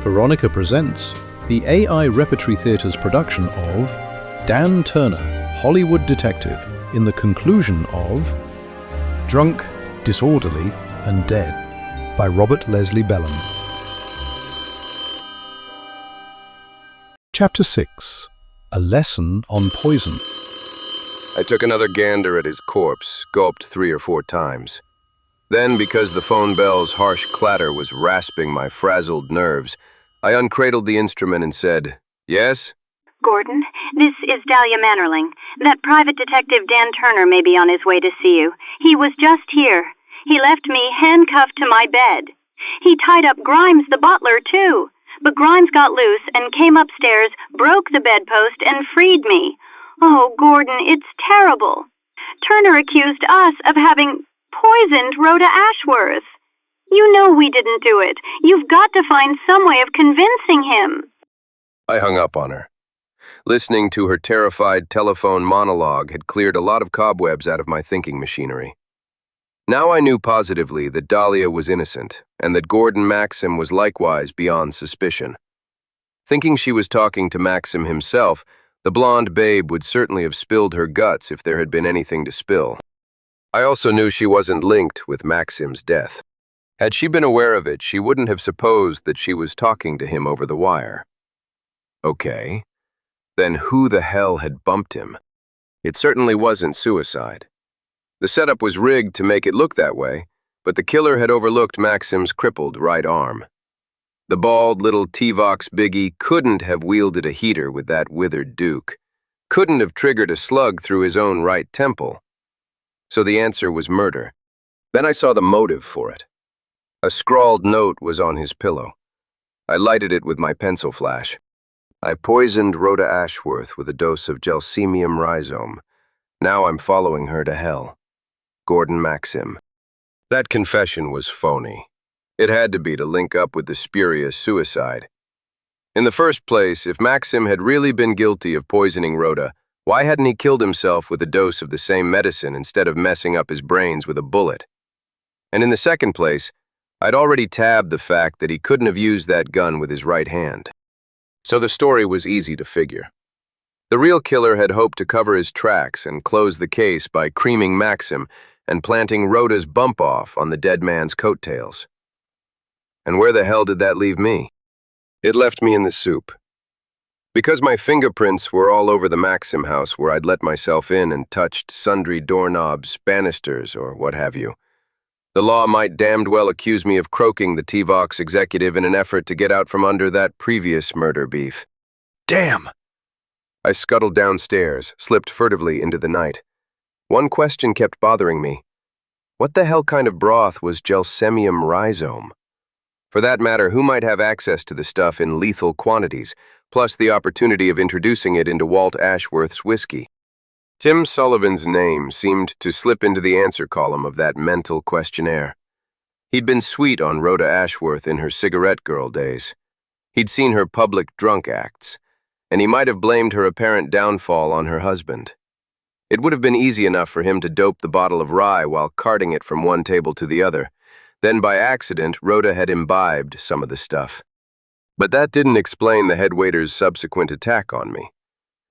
Veronica presents the AI Repertory Theatre's production of Dan Turner, Hollywood Detective, in the conclusion of Drunk, Disorderly, and Dead by Robert Leslie Bellem. Chapter 6. A Lesson on Poison. I took another gander at his corpse, gulped 3 or 4 times. Then, because the phone bell's harsh clatter was rasping my frazzled nerves, I uncradled the instrument and said, "Yes?" "Gordon, this is Dahlia Mannerling. That private detective Dan Turner may be on his way to see you. He was just here. He left me handcuffed to my bed. He tied up Grimes the butler, too. But Grimes got loose and came upstairs, broke the bedpost, and freed me. Oh, Gordon, it's terrible. Turner accused us of having poisoned Rhoda Ashworth. You know we didn't do it. You've got to find some way of convincing him." I hung up on her. Listening to her terrified telephone monologue had cleared a lot of cobwebs out of my thinking machinery. Now I knew positively that Dahlia was innocent, and that Gordon Maxim was likewise beyond suspicion. Thinking she was talking to Maxim himself, the blonde babe would certainly have spilled her guts if there had been anything to spill. I also knew she wasn't linked with Maxim's death. Had she been aware of it, she wouldn't have supposed that she was talking to him over the wire. Okay, then who the hell had bumped him? It certainly wasn't suicide. The setup was rigged to make it look that way, but the killer had overlooked Maxim's crippled right arm. The bald little T-Vox biggie couldn't have wielded a heater with that withered duke, couldn't have triggered a slug through his own right temple. So the answer was murder. Then I saw the motive for it. A scrawled note was on his pillow. I lighted it with my pencil flash. "I poisoned Rhoda Ashworth with a dose of gelsemium rhizome. Now I'm following her to hell. Gordon Maxim." That confession was phony. It had to be to link up with the spurious suicide. In the first place, if Maxim had really been guilty of poisoning Rhoda, why hadn't he killed himself with a dose of the same medicine instead of messing up his brains with a bullet? And in the second place, I'd already tabbed the fact that he couldn't have used that gun with his right hand. So the story was easy to figure. The real killer had hoped to cover his tracks and close the case by creaming Maxim and planting Rhoda's bump-off on the dead man's coattails. And where the hell did that leave me? It left me in the soup. Because my fingerprints were all over the Maxim house where I'd let myself in and touched sundry doorknobs, banisters, or what have you, the law might damned well accuse me of croaking the T-Vox executive in an effort to get out from under that previous murder beef. Damn! I scuttled downstairs, slipped furtively into the night. One question kept bothering me. What the hell kind of broth was gelsemium rhizome? For that matter, who might have access to the stuff in lethal quantities, plus the opportunity of introducing it into Walt Ashworth's whiskey? Tim Sullivan's name seemed to slip into the answer column of that mental questionnaire. He'd been sweet on Rhoda Ashworth in her cigarette girl days. He'd seen her public drunk acts, and he might have blamed her apparent downfall on her husband. It would have been easy enough for him to dope the bottle of rye while carting it from one table to the other. Then by accident, Rhoda had imbibed some of the stuff. But that didn't explain the head waiter's subsequent attack on me.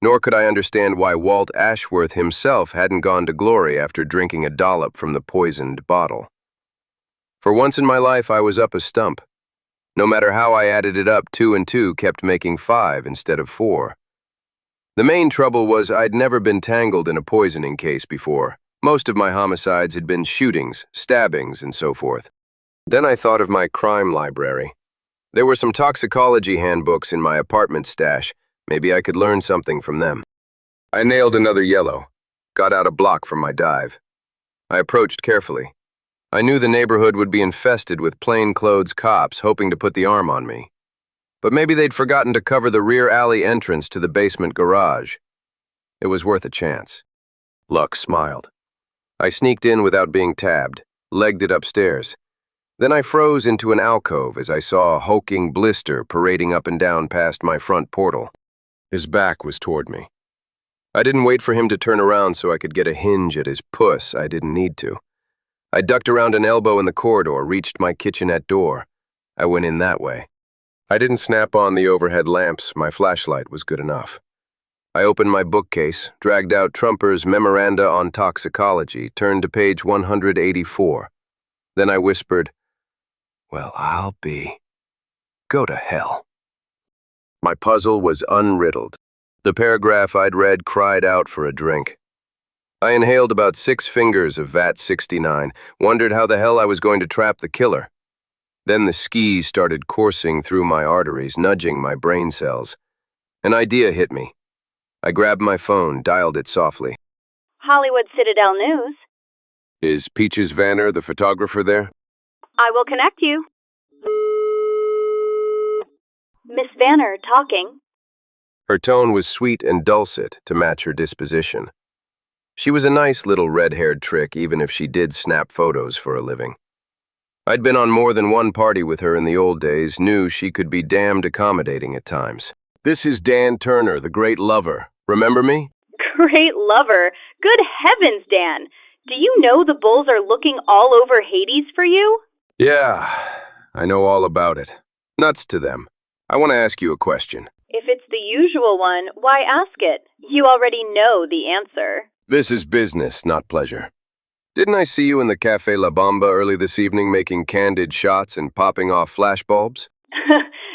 Nor could I understand why Walt Ashworth himself hadn't gone to glory after drinking a dollop from the poisoned bottle. For once in my life, I was up a stump. No matter how I added it up, 2 and 2 kept making 5 instead of 4. The main trouble was I'd never been tangled in a poisoning case before. Most of my homicides had been shootings, stabbings, and so forth. Then I thought of my crime library. There were some toxicology handbooks in my apartment stash. Maybe I could learn something from them. I nailed another yellow, got out a block from my dive. I approached carefully. I knew the neighborhood would be infested with plainclothes cops hoping to put the arm on me. But maybe they'd forgotten to cover the rear alley entrance to the basement garage. It was worth a chance. Luck smiled. I sneaked in without being tabbed, legged it upstairs. Then I froze into an alcove as I saw a hulking Blister parading up and down past my front portal. His back was toward me. I didn't wait for him to turn around so I could get a hinge at his puss. I didn't need to. I ducked around an elbow in the corridor, reached my kitchenette door. I went in that way. I didn't snap on the overhead lamps. My flashlight was good enough. I opened my bookcase, dragged out Trumper's Memoranda on Toxicology, turned to page 184. Then I whispered, "Well, I'll be. Go to hell." My puzzle was unriddled. The paragraph I'd read cried out for a drink. I inhaled about 6 fingers of VAT 69, wondered how the hell I was going to trap the killer. Then the skis started coursing through my arteries, nudging my brain cells. An idea hit me. I grabbed my phone, dialed it softly. Hollywood Citadel News. Is Peaches Vanner, the photographer, there? I will connect you. Miss Vanner talking. Her tone was sweet and dulcet to match her disposition. She was a nice little red-haired trick, even if she did snap photos for a living. I'd been on more than one party with her in the old days, knew she could be damned accommodating at times. "This is Dan Turner, the great lover. Remember me?" Great lover. Good heavens, Dan. Do you know the bulls are looking all over Hades for you? "Yeah, I know all about it. Nuts to them. I want to ask you a question." If it's the usual one, why ask it? You already know the answer. "This is business, not pleasure. Didn't I see you in the Café La Bamba early this evening making candid shots and popping off flashbulbs?"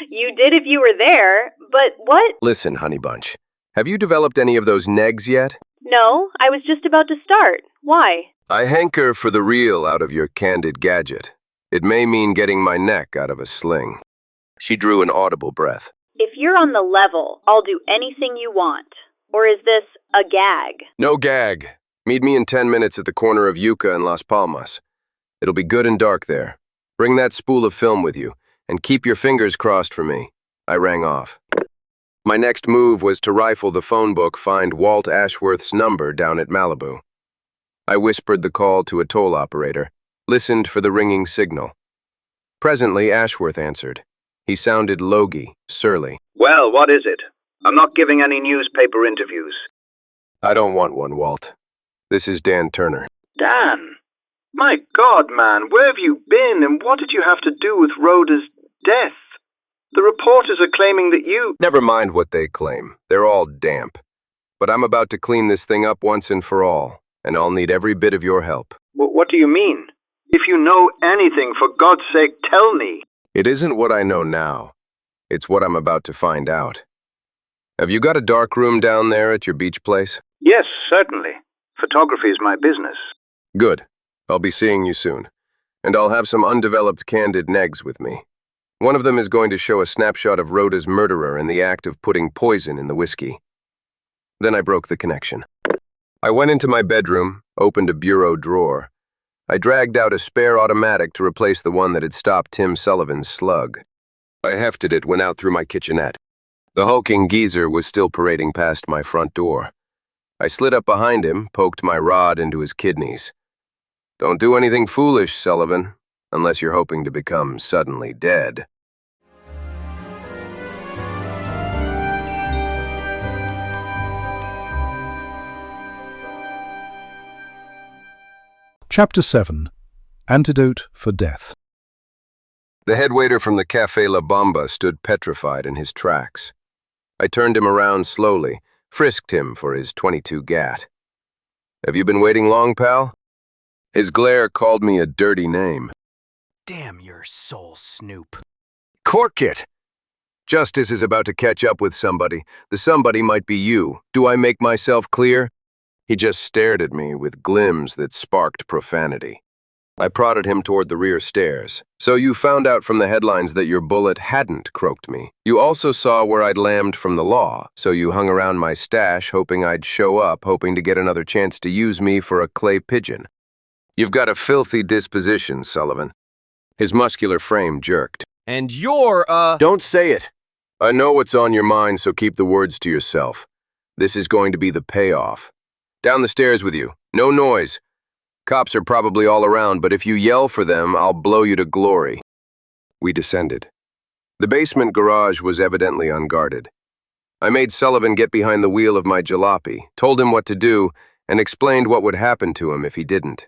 You did if you were there, but what? "Listen, honey bunch, have you developed any of those negs yet?" No, I was just about to start. Why? "I hanker for the real out of your candid gadget. It may mean getting my neck out of a sling." She drew an audible breath. If you're on the level, I'll do anything you want. Or is this a gag? "No gag. Meet me in 10 minutes at the corner of Yucca and Las Palmas. It'll be good and dark there. Bring that spool of film with you, and keep your fingers crossed for me." I rang off. My next move was to rifle the phone book, find Walt Ashworth's number down at Malibu. I whispered the call to a toll operator, listened for the ringing signal. Presently, Ashworth answered. He sounded logy, surly. "Well, what is it? I'm not giving any newspaper interviews." "I don't want one, Walt. This is Dan Turner." Dan? My God, man, where have you been and what did you have to do with Rhoda's death? The reporters are claiming that you— Never mind what they claim. They're all damp. But I'm about to clean this thing up once and for all, and I'll need every bit of your help. What do you mean? If you know anything, for God's sake, tell me. It isn't what I know now. It's what I'm about to find out. Have you got a dark room down there at your beach place? Yes, certainly. Photography is my business. Good. I'll be seeing you soon. And I'll have some undeveloped candid negs with me. One of them is going to show a snapshot of Rhoda's murderer in the act of putting poison in the whiskey. Then I broke the connection. I went into my bedroom, opened a bureau drawer. I dragged out a spare automatic to replace the one that had stopped Tim Sullivan's slug. I hefted it, went out through my kitchenette. The hulking geezer was still parading past my front door. I slid up behind him, poked my rod into his kidneys. "Don't do anything foolish, Sullivan, unless you're hoping to become suddenly dead." Chapter 7. Antidote for Death. The head waiter from the Café La Bamba stood petrified in his tracks. I turned him around slowly, frisked him for his .22 gat. "Have you been waiting long, pal?" His glare called me a dirty name. "Damn your soul, Snoop." "Cork it! Justice is about to catch up with somebody. The somebody might be you. Do I make myself clear?" He just stared at me with glims that sparked profanity. I prodded him toward the rear stairs. "So you found out from the headlines that your bullet hadn't croaked me. You also saw where I'd lammed from the law, so you hung around my stash hoping I'd show up, hoping to get another chance to use me for a clay pigeon. You've got a filthy disposition, Sullivan." His muscular frame jerked. "And you're, "Don't say it. I know what's on your mind, so keep the words to yourself. This is going to be the payoff. Down the stairs with you. No noise. Cops are probably all around, but if you yell for them, I'll blow you to glory." We descended. The basement garage was evidently unguarded. I made Sullivan get behind the wheel of my jalopy, told him what to do, and explained what would happen to him if he didn't.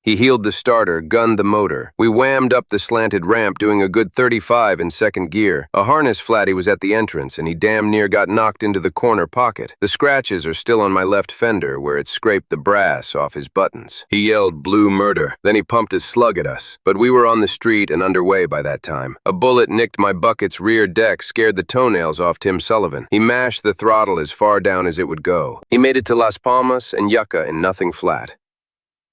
He heeled the starter, gunned the motor. We whammed up the slanted ramp, doing a good 35 in second gear. A harness flatty was at the entrance, and he damn near got knocked into the corner pocket. The scratches are still on my left fender, where it scraped the brass off his buttons. He yelled blue murder. Then he pumped his slug at us. But we were on the street and underway by that time. A bullet nicked my bucket's rear deck, scared the toenails off Tim Sullivan. He mashed the throttle as far down as it would go. He made it to Las Palmas and Yucca in nothing flat.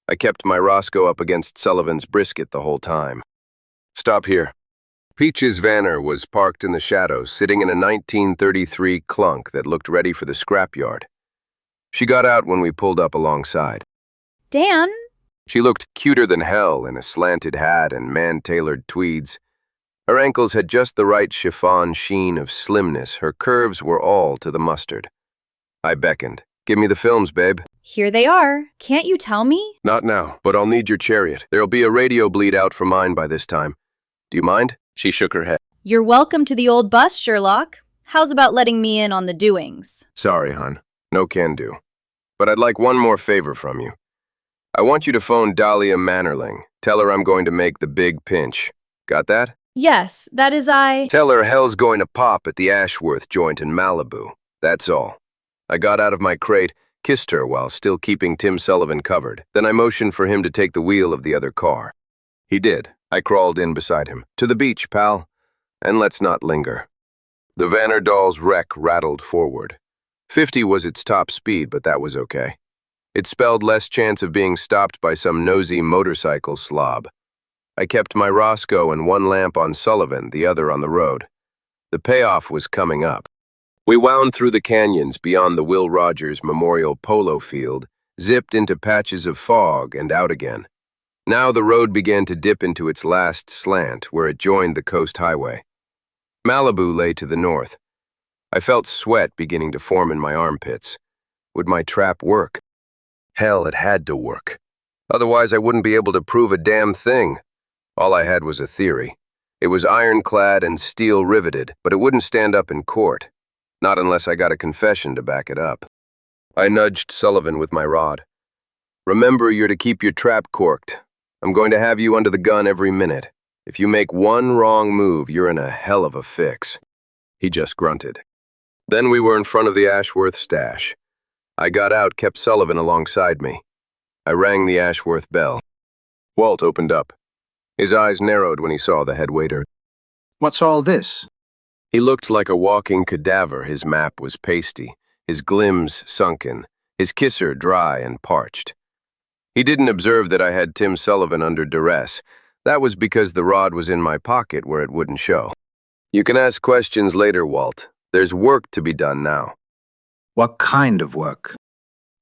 I kept my Roscoe up against Sullivan's brisket the whole time. Stop here. Peach's Vanner was parked in the shadows, sitting in a 1933 clunk that looked ready for the scrapyard. She got out when we pulled up alongside. Dan? She looked cuter than hell in a slanted hat and man-tailored tweeds. Her ankles had just the right chiffon sheen of slimness. Her curves were all to the mustard. I beckoned. Give me the films, babe. Here they are. Can't you tell me? Not now, but I'll need your chariot. There'll be a radio bleed out for mine by this time. Do you mind? She shook her head. You're welcome to the old bus, Sherlock. How's about letting me in on the doings? Sorry, hon. No can do. But I'd like one more favor from you. I want you to phone Dahlia Mannerling. Tell her I'm going to make the big pinch. Got that? Yes, that is Tell her hell's going to pop at the Ashworth joint in Malibu. That's all. I got out of my crate, kissed her while still keeping Tim Sullivan covered. Then I motioned for him to take the wheel of the other car. He did. I crawled in beside him. To the beach, pal. And let's not linger. The Vanderdahl's wreck rattled forward. 50 was its top speed, but that was okay. It spelled less chance of being stopped by some nosy motorcycle slob. I kept my Roscoe and one lamp on Sullivan, the other on the road. The payoff was coming up. We wound through the canyons beyond the Will Rogers Memorial Polo Field, zipped into patches of fog and out again. Now the road began to dip into its last slant, where it joined the coast highway. Malibu lay to the north. I felt sweat beginning to form in my armpits. Would my trap work? Hell, it had to work. Otherwise, I wouldn't be able to prove a damn thing. All I had was a theory. It was ironclad and steel riveted, but it wouldn't stand up in court. Not unless I got a confession to back it up. I nudged Sullivan with my rod. Remember, you're to keep your trap corked. I'm going to have you under the gun every minute. If you make one wrong move, you're in a hell of a fix. He just grunted. Then we were in front of the Ashworth stash. I got out, kept Sullivan alongside me. I rang the Ashworth bell. Walt opened up. His eyes narrowed when he saw the head waiter. What's all this? He looked like a walking cadaver. His map was pasty, his glims sunken, his kisser dry and parched. He didn't observe that I had Tim Sullivan under duress. That was because the rod was in my pocket where it wouldn't show. You can ask questions later, Walt. There's work to be done now. What kind of work?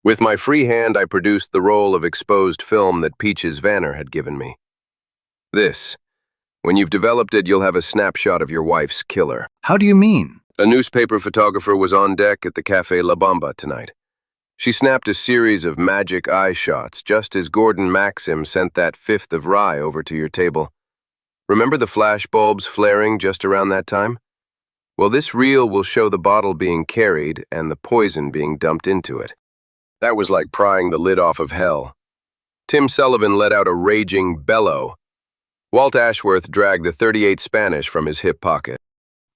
With my free hand, I produced the roll of exposed film that Peach's Vanner had given me. This. When you've developed it, you'll have a snapshot of your wife's killer. How do you mean? A newspaper photographer was on deck at the Café La Bamba tonight. She snapped a series of magic eye shots just as Gordon Maxim sent that fifth of rye over to your table. Remember the flash bulbs flaring just around that time? Well, this reel will show the bottle being carried and the poison being dumped into it. That was like prying the lid off of hell. Tim Sullivan let out a raging bellow. Walt Ashworth dragged the .38 Spanish from his hip pocket.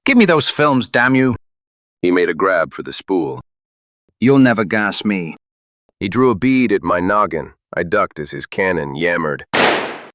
Give me those films, damn you. He made a grab for the spool. You'll never gas me. He drew a bead at my noggin. I ducked as his cannon yammered.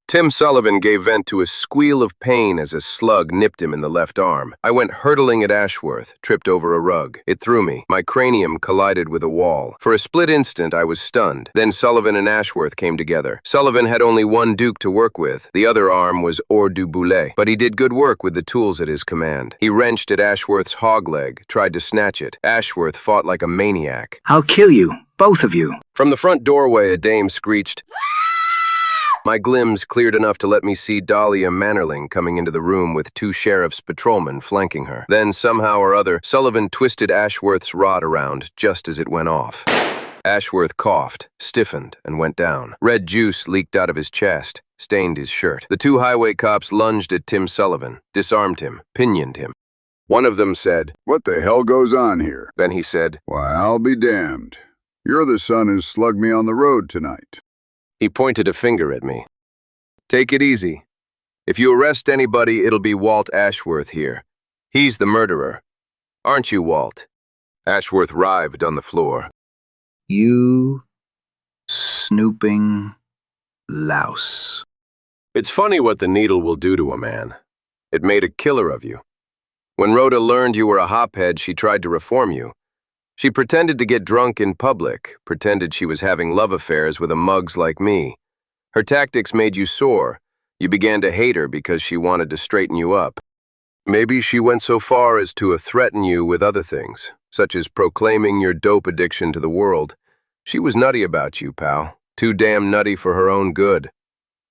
Tim Sullivan gave vent to a squeal of pain as a slug nipped him in the left arm. I went hurtling at Ashworth, tripped over a rug. It threw me. My cranium collided with a wall. For a split instant, I was stunned. Then Sullivan and Ashworth came together. Sullivan had only one duke to work with. The other arm was hors du boulet, but he did good work with the tools at his command. He wrenched at Ashworth's hog leg, tried to snatch it. Ashworth fought like a maniac. I'll kill you, both of you. From the front doorway, a dame screeched. My glims cleared enough to let me see Dahlia Mannerling coming into the room with two sheriff's patrolmen flanking her. Then, somehow or other, Sullivan twisted Ashworth's rod around just as it went off. Ashworth coughed, stiffened, and went down. Red juice leaked out of his chest, stained his shirt. The two highway cops lunged at Tim Sullivan, disarmed him, pinioned him. One of them said, "What the hell goes on here?" Then he said, "Why, I'll be damned. Your other son has slugged me on the road tonight." He pointed a finger at me. Take it easy. If you arrest anybody, it'll be Walt Ashworth here. He's the murderer. Aren't you, Walt? Ashworth writhed on the floor. You snooping louse. It's funny what the needle will do to a man. It made a killer of you. When Rhoda learned you were a hophead, she tried to reform you. She pretended to get drunk in public, pretended she was having love affairs with a mugs like me. Her tactics made you sore. You began to hate her because she wanted to straighten you up. Maybe she went so far as to threaten you with other things, such as proclaiming your dope addiction to the world. She was nutty about you, pal. Too damn nutty for her own good.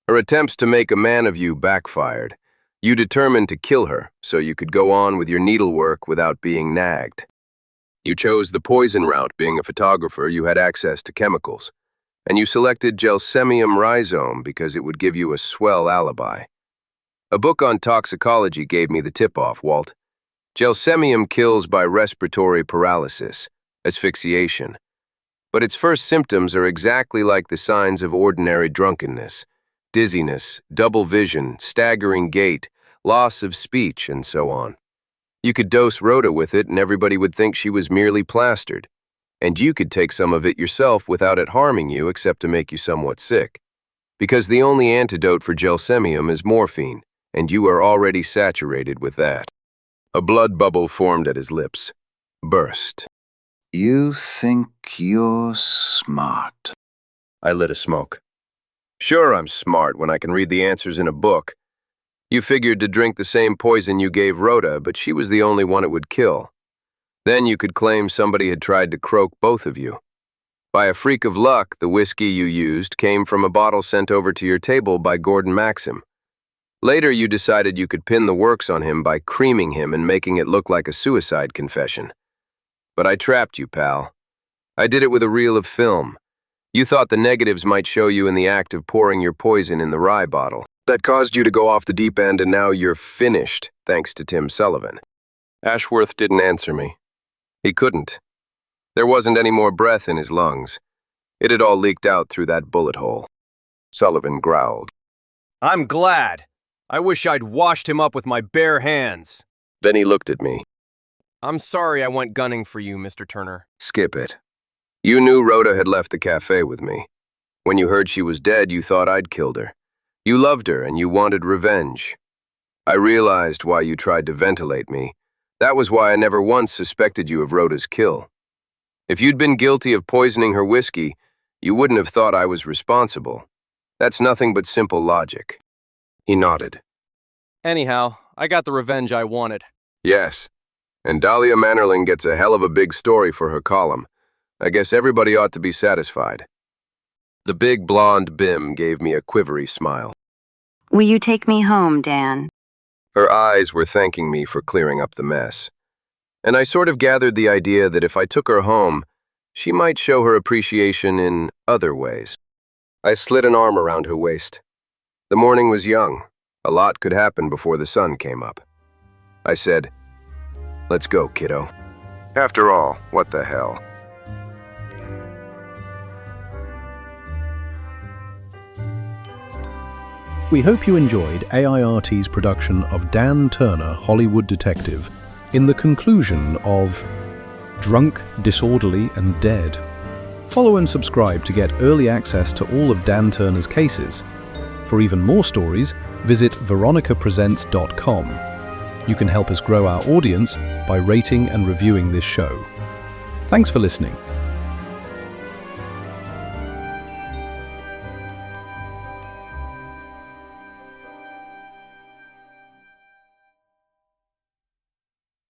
Her attempts to make a man of you backfired. You determined to kill her so you could go on with your needlework without being nagged. You chose the poison route. Being a photographer, you had access to chemicals. And you selected gelsemium rhizome because it would give you a swell alibi. A book on toxicology gave me the tip-off, Walt. Gelsemium kills by respiratory paralysis, asphyxiation. But its first symptoms are exactly like the signs of ordinary drunkenness: dizziness, double vision, staggering gait, loss of speech, and so on. You could dose Rhoda with it and everybody would think she was merely plastered. And you could take some of it yourself without it harming you except to make you somewhat sick. Because the only antidote for gelsemium is morphine, and you are already saturated with that. A blood bubble formed at his lips. Burst. You think you're smart. I lit a smoke. Sure, I'm smart when I can read the answers in a book. You figured to drink the same poison you gave Rhoda, but she was the only one it would kill. Then you could claim somebody had tried to croak both of you. By a freak of luck, the whiskey you used came from a bottle sent over to your table by Gordon Maxim. Later, you decided you could pin the works on him by creaming him and making it look like a suicide confession. But I trapped you, pal. I did it with a reel of film. You thought the negatives might show you in the act of pouring your poison in the rye bottle. That caused you to go off the deep end, and now you're finished, thanks to Tim Sullivan. Ashworth didn't answer me. He couldn't. There wasn't any more breath in his lungs. It had all leaked out through that bullet hole. Sullivan growled. I'm glad. I wish I'd washed him up with my bare hands. Then he looked at me. I'm sorry I went gunning for you, Mr. Turner. Skip it. You knew Rhoda had left the cafe with me. When you heard she was dead, you thought I'd killed her. You loved her and you wanted revenge. I realized why you tried to ventilate me. That was why I never once suspected you of Rhoda's kill. If you'd been guilty of poisoning her whiskey, you wouldn't have thought I was responsible. That's nothing but simple logic. He nodded. Anyhow, I got the revenge I wanted. Yes. And Dahlia Mannerling gets a hell of a big story for her column. I guess everybody ought to be satisfied. The big blonde Bim gave me a quivery smile. Will you take me home, Dan? Her eyes were thanking me for clearing up the mess. And I sort of gathered the idea that if I took her home, she might show her appreciation in other ways. I slid an arm around her waist. The morning was young. A lot could happen before the sun came up. I said, "Let's go, kiddo. After all, what the hell?" We hope you enjoyed AIRT's production of Dan Turner, Hollywood Detective, in the conclusion of Drunk, Disorderly, and Dead. Follow and subscribe to get early access to all of Dan Turner's cases. For even more stories, visit veronicapresents.com. You can help us grow our audience by rating and reviewing this show. Thanks for listening.